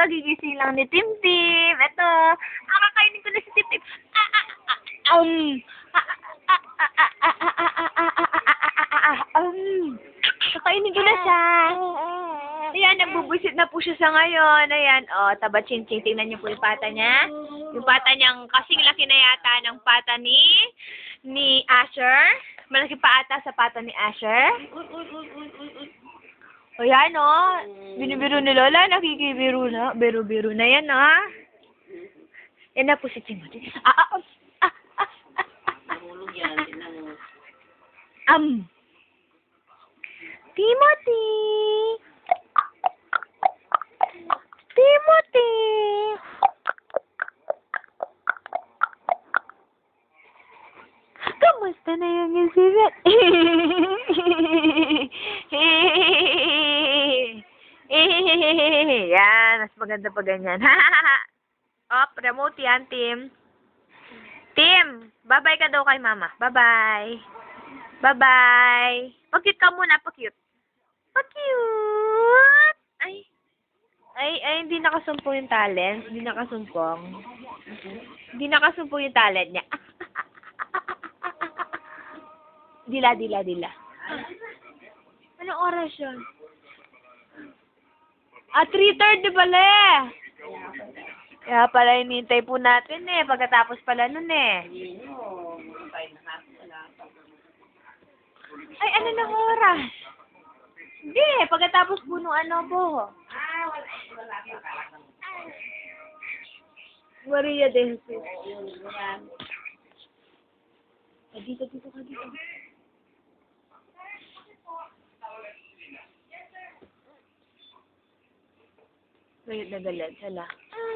kagigising lang ni Tim Tim. Ito, kakainin ko na si Tim Tim. Kakainin ko na siya. Ayan, nagbubusit na po siya sa ngayon. Ayan, taba ching-ching. Tingnan niyo po yung pata niya. Yung pata niyang kasing laki na yata ng pata ni Asher. Malaki pa ata sa pata ni Asher. Ayan, binibiro ni Lola. Nakikibiro na. Biro-biro na yan, Yan na po si Timothy. Timothy! Timothy! Kamusta na yung isibat? Yan, mas maganda pa ganyan. Remote yan, Tim. Tim, bye-bye ka daw kay Mama. Bye-bye. Bye-bye. Pag-cute ka muna, pag-cute. Pag-cute! Ay, hindi nakasumpong yung talent. Hindi nakasumpong. Hindi nakasumpong yung talent niya. Dila. Anong oras yun? 3:30 pala Kaya pala hinihintay po natin pagkatapos pala nun Ay, ano na oras? Hindi, pagkatapos po nung po. Maria de Jesus. Dito ka dito. Galit na galit. Hala.